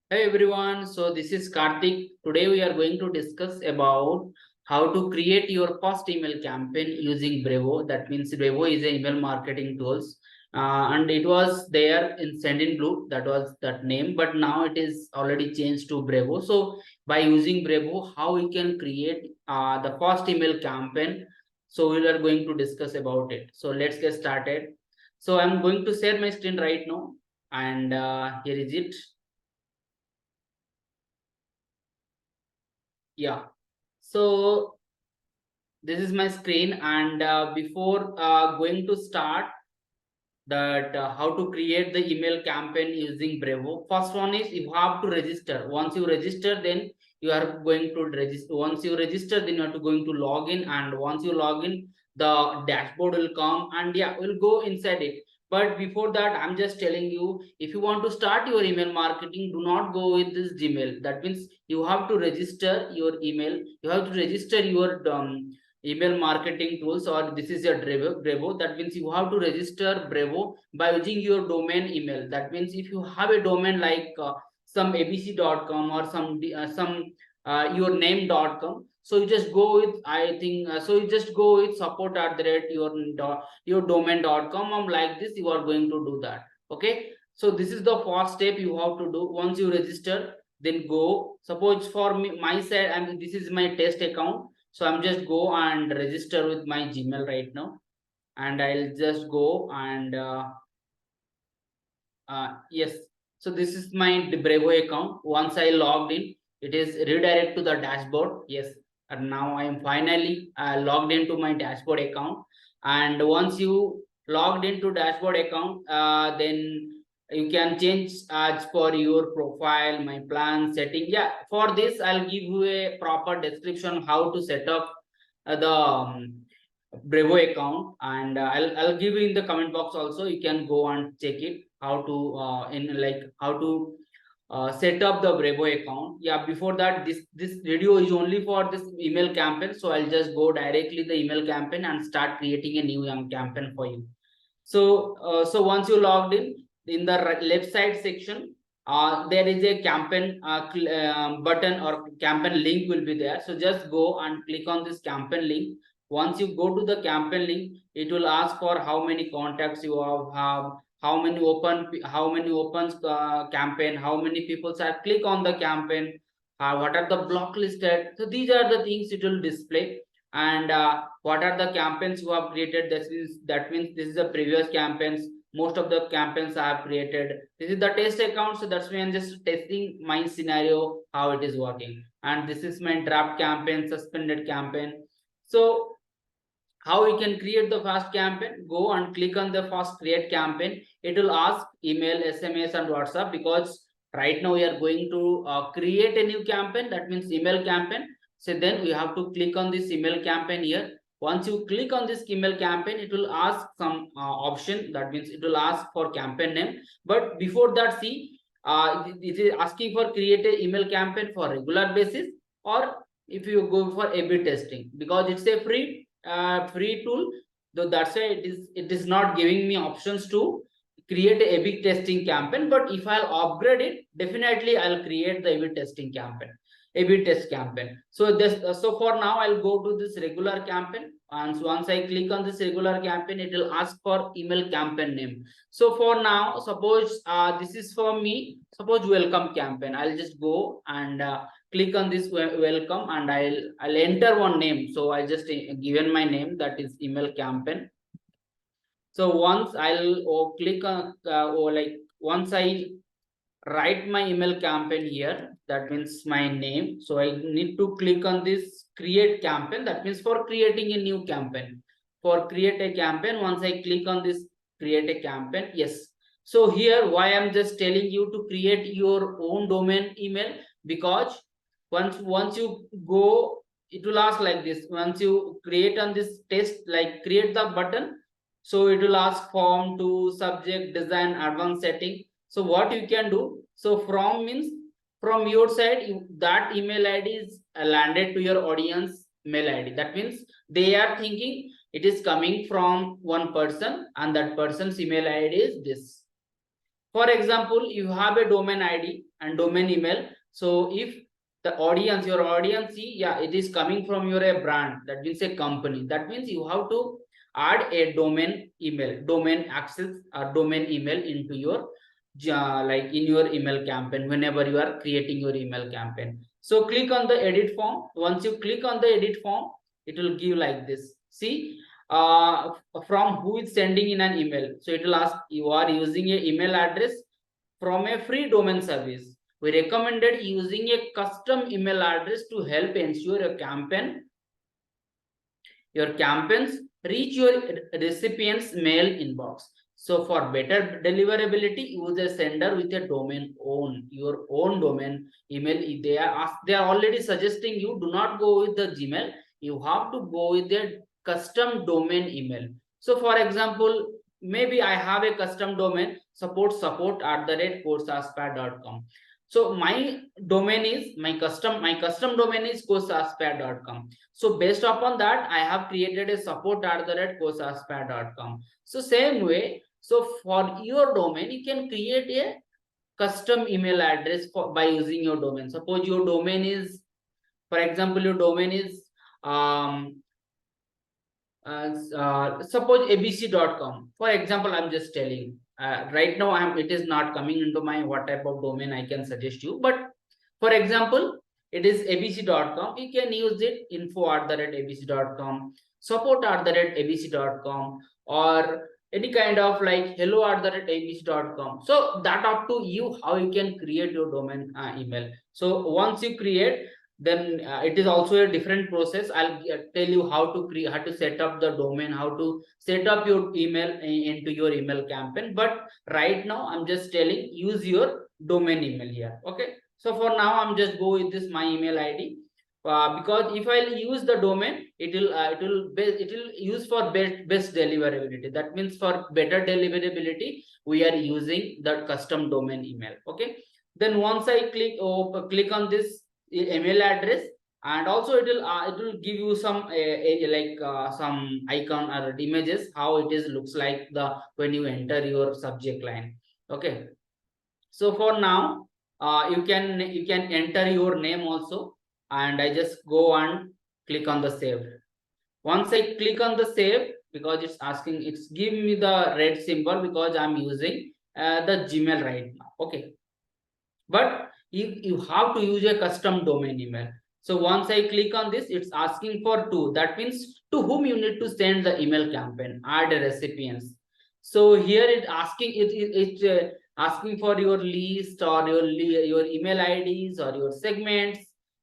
Hey everyone, so this is Karthik. Today we are going to discuss about how to create your first email campaign using Brevo. That means Brevo is a email marketing tools, and it was there in Sendinblue. That was that name, but now it is already changed to Brevo. So by using Brevo, how we can create the first email campaign. So we are going to discuss about it. So let's get started. So I'm going to share my screen right now, and here is it. Yeah. So this is my screen, and before going to start that how to create the email campaign using Brevo. First one is you have to register. Once you register, then you are going to register. Once you register, then you are to going to log in, and once you log in, the dashboard will come, and yeah, we'll go inside it. But before that, I'm just telling you, if you want to start your email marketing, do not go with this Gmail. That means you have to register your email. You have to register your email marketing tools, or this is your Brevo. That means you have to register Brevo by using your domain email. That means if you have a domain like some abc.com or some your name.com, so you just go with I think so you just go with support at the rate your domain.com, like this you are going to do that. Okay, so this is the first step you have to do. Once you register, then go. Suppose for me, my side, and this is my test account, so I'm just go and register with my Gmail right now, and I'll just go and yes. So this is my Brevo account. Once I logged in, it is redirect to the dashboard. Yes, and now I am finally logged into my dashboard account. And once you logged into dashboard account, then you can change as per your profile, my plan setting. Yeah, for this I'll give you a proper description how to set up the Brevo account, and I'll give you in the comment box also. You can go and check it how to in like how to set up the Brevo account. Yeah, before that, this video is only for this email campaign, so I'll just go directly the email campaign and start creating a new campaign for you. So once you logged in the left side section, there is a campaign button or campaign link will be there. So just go and click on this campaign link. Once you go to the campaign link, it will ask for how many contacts you have, how many opens campaign, how many people are click on the campaign, what are the block listed. So these are the things it will display. And what are the campaigns you have created. That means this is the previous campaigns. Most of the campaigns I have created. This is the test account, so that's why I'm just testing my scenario how it is working. And this is my draft campaign, suspended campaign. So how we can create the fast campaign? Go and click on the first create campaign. It will ask email, SMS, and WhatsApp, because right now we are going to create a new campaign. That means email campaign. So then we have to click on this email campaign here. Once you click on this email campaign, it will ask some option. That means it will ask for campaign name. But before that, see, it is asking for create a email campaign for regular basis, or if you go for A/B testing, because it's a free tool. Though that's why it is not giving me options to create a A/B testing campaign. But if I'll upgrade it, definitely I'll create the A/B testing campaign, A/B test campaign. So this so for now I'll go to this regular campaign, and once I click on this regular campaign, it will ask for email campaign name. So for now, suppose this is for me, suppose welcome campaign. I'll just go and click on this welcome, and I'll enter one name. So I just given my name, that is email campaign. So once I'll click on like once I write my email campaign here, that means my name. So I need to click on this create campaign. That means for creating a new campaign, for create a campaign. Once I click on this create a campaign, yes. So here why I'm just telling you to create your own domain email, because once you go, it will ask like this. Once you create on this test, like create the button, so it will ask form to subject design advanced setting. So what you can do, so from means from your side, that email id is landed to your audience mail id. That means they are thinking it is coming from one person, and that person's email id is this. For example, you have a domain ID and domain email. So if the audience, your audience see, yeah, it is coming from your a brand, that means a company, that means you have to add a domain email, domain access or domain email into your like in your email campaign whenever you are creating your email campaign. So click on the edit form. Once you click on the edit form, it will give like this. See, from who is sending in an email. So it will ask you are using a email address from a free domain service. We recommended using a custom email address to help ensure your campaigns reach your recipient's mail inbox. So for better deliverability, use a sender with a domain your own domain email. They are already suggesting you do not go with the Gmail. You have to go with their custom domain email. So for example, maybe I have a custom domain support@coursaspa.com. So my domain is my custom domain is coursaspa.com. So based upon that, I have created a support@coursaspa.com. So same way, so for your domain, you can create a custom email address by using your domain. Suppose your domain is, for example, your domain is suppose abc.com. For example, I'm just telling. Right now, it is not coming into my what type of domain I can suggest you. But for example, it is abc.com. You can use it info@abc.com, support@abc.com, or any kind of like hello@abc.com. So that up to you how you can create your domain email. So once you create, then it is also a different process. I'll tell you how to create, how to set up the domain, how to set up your email into your email campaign. But right now I'm just telling use your domain email here. Okay, so for now I'm just go with this my email id, because if I'll use the domain, it will use for best deliverability. That means for better deliverability we are using that custom domain email. Okay, then once I click on this email address, and also it will give you some some icon or images how it is looks like the when you enter your subject line. Okay, so for now you can enter your name also, and I just go and click on the save. Once I click on the save, because it's asking, it's giving me the red symbol because I'm using the Gmail right now. Okay, but you have to use a custom domain email. So once I click on this, it's asking for two. That means to whom you need to send the email campaign, add recipients. So here it's asking for your list or your email IDs or your segments.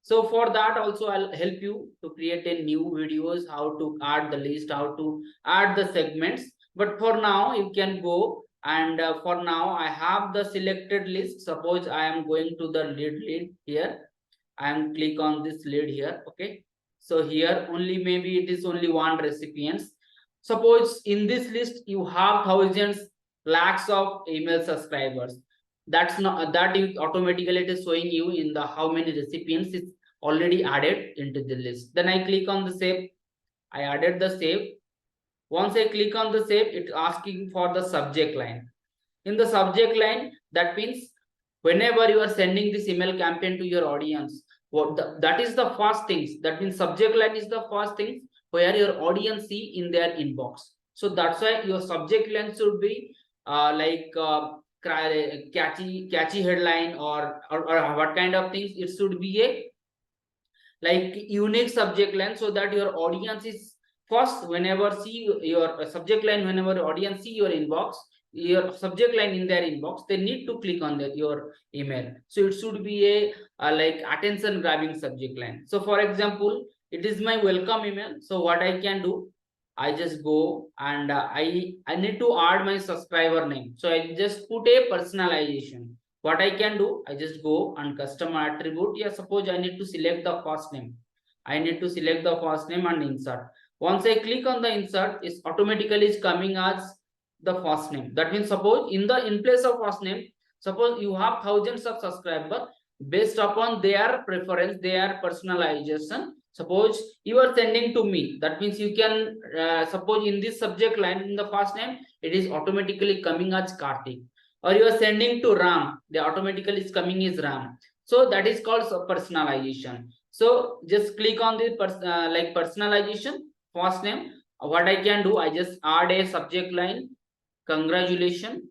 So for that also I'll help you to create a new videos, how to add the list, how to add the segments. But for now you can go, and for now I have the selected list. Suppose I am going to the lead here. I am click on this lead here. Okay, so here only maybe it is only one recipients. Suppose in this list you have thousands, lakhs of email subscribers. That's not that automatically it is showing you in the how many recipients is already added into the list. Then I click on the save. I added the save. Once I click on the save, it's asking for the subject line. In the subject line, that means whenever you are sending this email campaign to your audience, that is the first things. That means subject line is the first things where your audience see in their inbox. So that's why your subject line should be catchy headline, or what kind of things. It should be a like unique subject line, so that your audience is first whenever see your subject line, whenever your audience see your inbox, your subject line in their inbox, they need to click on your email. So it should be a like attention grabbing subject line. So for example, it is my welcome email. So what I can do, I just go and I need to add my subscriber name. So I just put a personalization. What I can do, I just go and custom attribute. Yeah, suppose I need to select the first name. I need to select the first name and insert. Once I click on the insert, it's automatically is coming as the first name. That means suppose in place of first name, suppose you have thousands of subscribers, based upon their preference, their personalization. Suppose you are sending to me, that means you can suppose in this subject line in the first name, it is automatically coming as Karthik. or you are sending to RAM, the automatically is coming is RAM. So that is called personalization. So just click on the like personalization first name. What I can do, I just add a subject line, congratulations,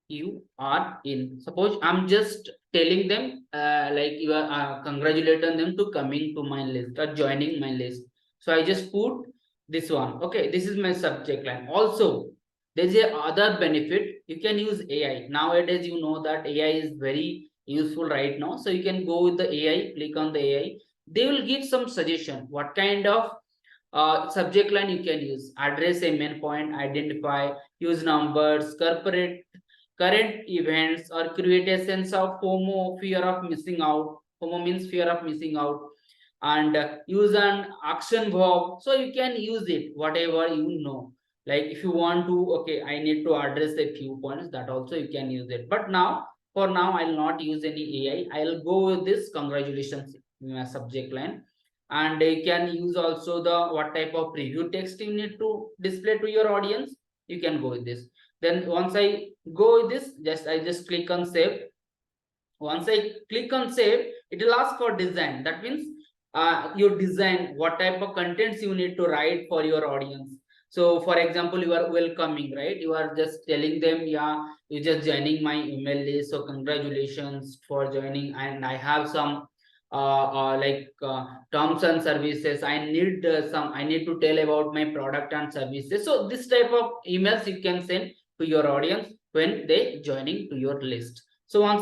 you are in. Suppose I'm just telling them like you are congratulating them to coming to my list or joining my list. So I just put this one. Okay, this is my subject line. Also, there's a other benefit. You can use AI nowadays. You know that AI is very useful right now. So you can go with the AI. Click on the AI. They will give some suggestion. What kind of subject line you can use? Address a main point. Identify. Use numbers. Corporate current events, or create a sense of FOMO, fear of missing out. FOMO means fear of missing out. And use an action verb. So you can use it, whatever you know. Like if you want to, okay, I need to address a few points, that also you can use it. But now, for now, I'll not use any AI. I'll go with this congratulations subject line. And you can use also the what type of preview text you need to display to your audience. You can go with this. Then once I go with this, I just click on save. Once I click on save, it will ask for design. That means you design what type of contents you need to write for your audience. So for example, you are welcoming, right? You are just telling them, yeah, you just joining my email list, so congratulations for joining, and I have some terms and services. I need to tell about my product and services. So this type of emails you can send to your audience when they joining to your list. So once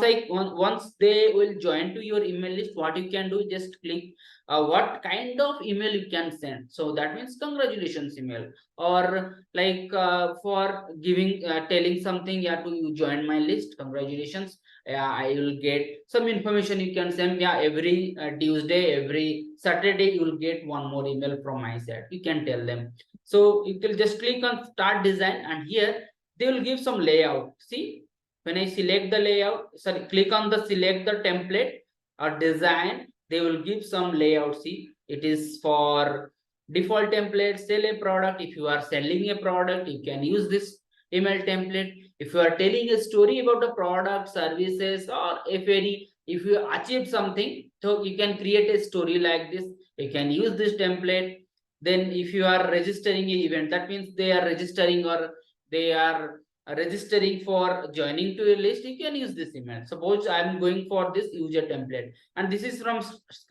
they will join to your email list, what you can do, just click what kind of email you can send. So that means congratulations email, or like for giving telling something, yeah, to you join my list, congratulations, yeah, I will get some information you can send. Yeah, every Tuesday, every Saturday, you will get one more email from my side, you can tell them. So you can just click on start design, and here they will give some layout. See, when I select the layout, sorry, click on the select the template or design, they will give some layout. See, it is for default template, sell a product. If you are selling a product, you can use this email template. If you are telling a story about a product, services, or if you achieve something, so you can create a story like this, you can use this template. Then if you are registering an event, that means they are registering, or they are registering for joining to your list, you can use this email. Suppose I'm going for this user template, and this is from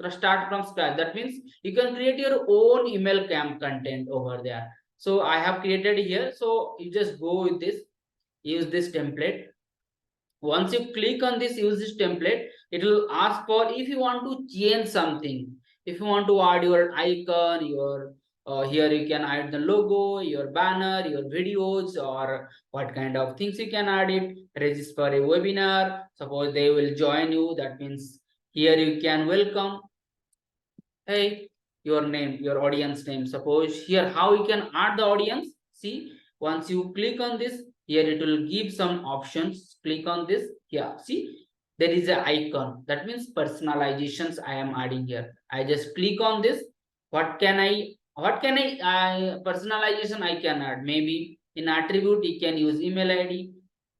start from scratch. That means you can create your own email camp content over there. So I have created here, so you just go with this, use this template. Once you click on this use this template, it will ask for if you want to change something. If you want to add your icon, your here you can add the logo, your banner, your videos, or what kind of things you can add it. Register a webinar, suppose they will join you, that means here you can welcome, hey, your name, your audience name. Suppose here how you can add the audience. See, once you click on this, here it will give some options. Click on this. Yeah, see, there is an icon. That means personalizations I am adding here. I just click on this. What can I personalization I can add? Maybe in attribute you can use email ID,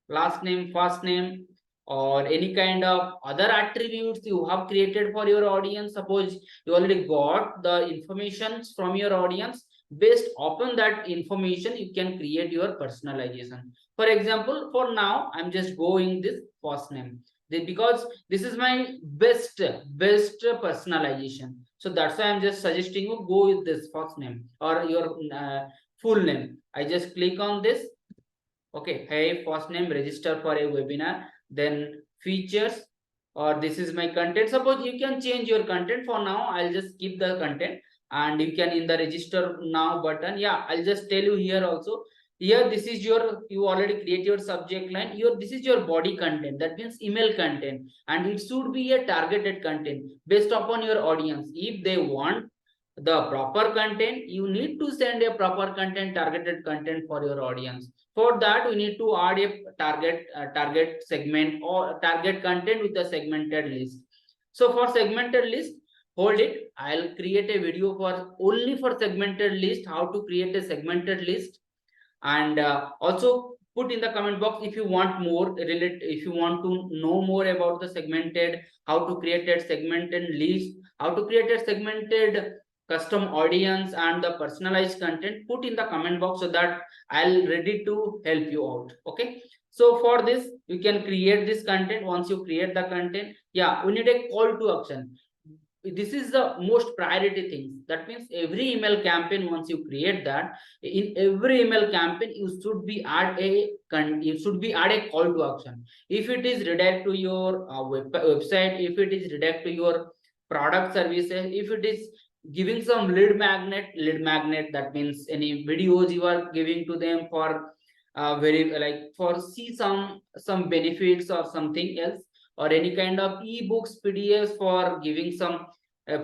last name, first name, or any kind of other attributes you have created for your audience. Suppose you already got the information from your audience, based upon that information you can create your personalization. For example, for now I'm just going this first name, because this is my best personalization. So that's why I'm just suggesting you go with this first name or your full name. I just click on this. Okay, hey, first name, register for a webinar. Then features, or this is my content. Suppose you can change your content. For now I'll just keep the content, and you can in the register now button, yeah, I'll just tell you here also. Here this is your, you already create your subject line, your this is your body content, that means email content, and it should be a targeted content based upon your audience. If they want the proper content, you need to send a proper content, targeted content for your audience. For that we need to add a target segment or target content with a segmented list. So for segmented list, hold it. I'll create a video for only for segmented list, how to create a segmented list. And also put in the comment box if you want more relate, if you want to know more about the segmented, how to create a segmented list, how to create a segmented custom audience and the personalized content. Put in the comment box so that I'll ready to help you out. Okay, so for this you can create this content. Once you create the content, yeah, we need a call to action. This is the most priority thing. That means every email campaign, once you create that, in every email campaign you should be add a call to action. If it is redirect to your website, if it is redirect to your product services, if it is giving some lead magnet, that means any videos you are giving to them for very like for see some benefits or something else, or any kind of ebooks pdfs for giving some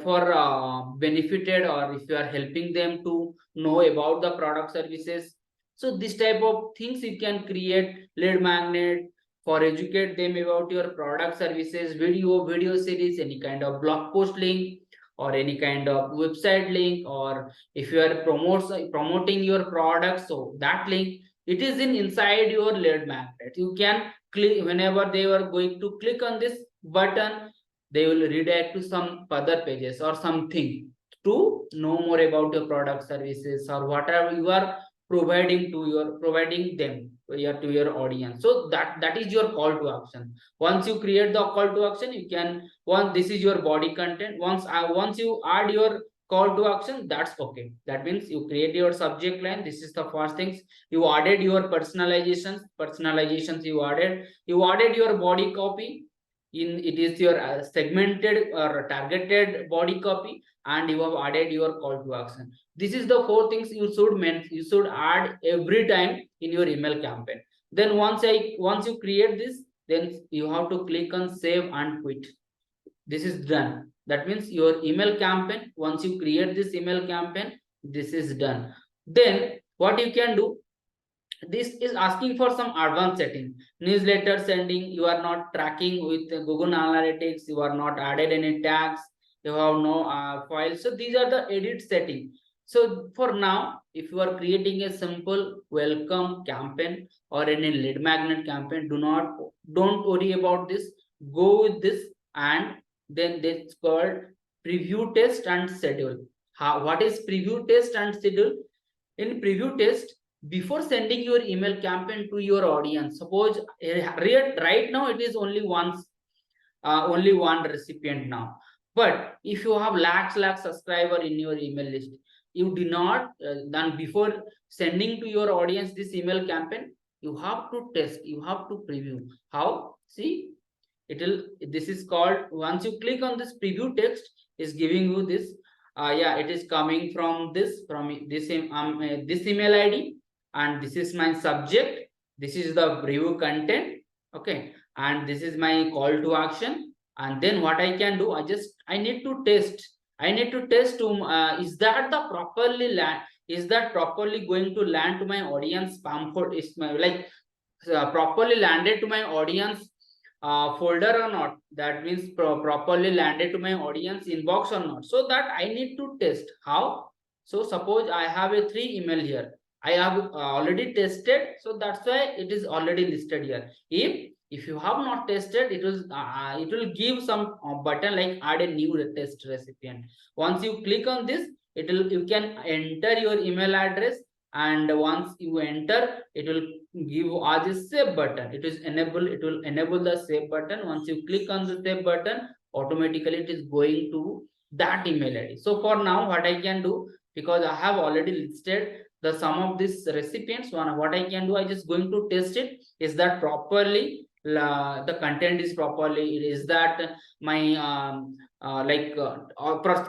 for benefited, or if you are helping them to know about the product services. So this type of things you can create lead magnet for educate them about your product services, video series, any kind of blog post link or any kind of website link, or if you are promoting your product, so that link, it is inside your lead magnet. You can click whenever they are going to click on this button, they will redirect to some other pages or something to know more about your product services or whatever you are providing them to your audience. So that is your call to action. Once you create the call to action, you can this is your body content. Once you add your call to action, that's okay. That means you create your subject line. This is the first things. You added your personalizations you added your body copy. In it is your segmented or targeted body copy, and you have added your call to action. This is the four things you should add every time in your email campaign. Then once you create this, then you have to click on save and quit. This is done. That means your email campaign, once you create this email campaign, this is done. Then what you can do, this is asking for some advanced setting. Newsletter sending, you are not tracking with Google Analytics, you are not added any tags, you have no files. So these are the edit setting. So for now, if you are creating a simple welcome campaign or any lead magnet campaign, don't worry about this. Go with this, and then it's called preview test and schedule. What is preview test and schedule? In preview test, before sending your email campaign to your audience, suppose right now it is only one recipient now, but if you have lakhs subscriber in your email list, you do not then before sending to your audience this email campaign, you have to test, you have to preview. How? See, this is called, once you click on this preview text, is giving you this yeah, it is coming from this email id, and this is my subject, this is the Brevo content. Okay, and this is my call to action. And then what I can do, I need to test to is that the properly land, is that properly going to land to my audience spam folder, is my like properly landed to my audience folder or not. That means properly landed to my audience inbox or not. So that I need to test. How? So suppose I have a 3 email here, I have already tested, so that's why it is already listed here. If you have not tested, it will give some button like add a new test recipient. Once you click on this, you can enter your email address, and once you enter, it will give as a save button. It will enable the save button. Once you click on the save button, automatically it is going to that email id. So for now, what I can do, because I have already listed the sum of these recipients, what I can do, I just going to test it. Is that properly the content is properly, is that my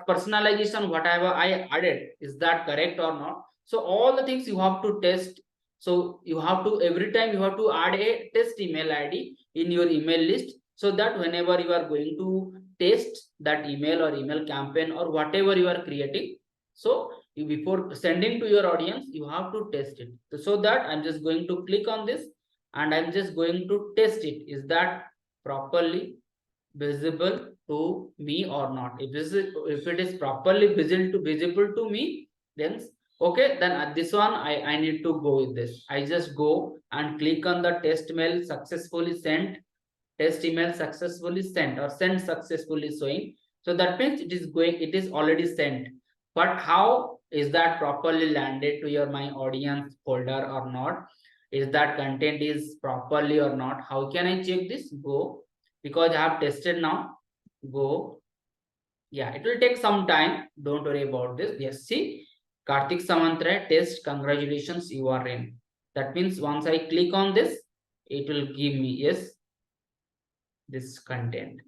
personalization whatever I added, is that correct or not? So all the things you have to test. So you have to, every time you have to add a test email id in your email list, so that whenever you are going to test that email or email campaign or whatever you are creating, so before sending to your audience, you have to test it. So that I'm just going to click on this, and I'm just going to test it. Is that properly visible to me or not. If it is properly visible to me, then okay, then at this one I need to go with this. I just go and click on the test mail successfully sent, test email successfully sent, or sent successfully showing. So that means it is going, it is already sent. But how is that properly landed to your my audience folder or not? Is that content is properly or not? How can I check this? Go, because I have tested now. Go. Yeah, it will take some time. Don't worry about this. Yes, see, Karthik Samantra test. Congratulations, you are in. That means once I click on this, it will give me yes, this content.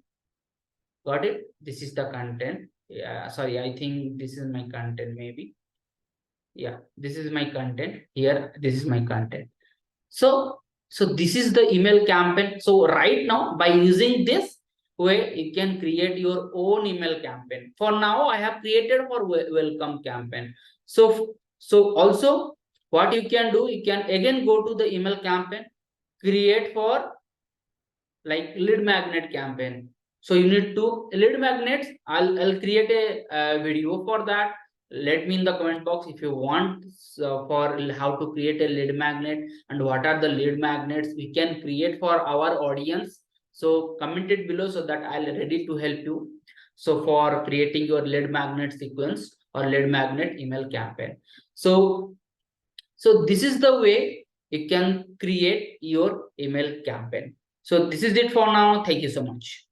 Got it? This is the content. Yeah, sorry, I think this is my content maybe. Yeah, this is my content. Here, this is my content. So this is the email campaign. So right now, by using this way, you can create your own email campaign. For now, I have created for welcome campaign. So also what you can do, you can again go to the email campaign, create for like lead magnet campaign. So you need to lead magnets. I'll create a video for that. Let me in the comment box if you want for how to create a lead magnet and what are the lead magnets we can create for our audience. So comment it below so that I'll ready to help you. So for creating your lead magnet sequence or lead magnet email campaign. So this is the way you can create your email campaign. So this is it for now. Thank you so much.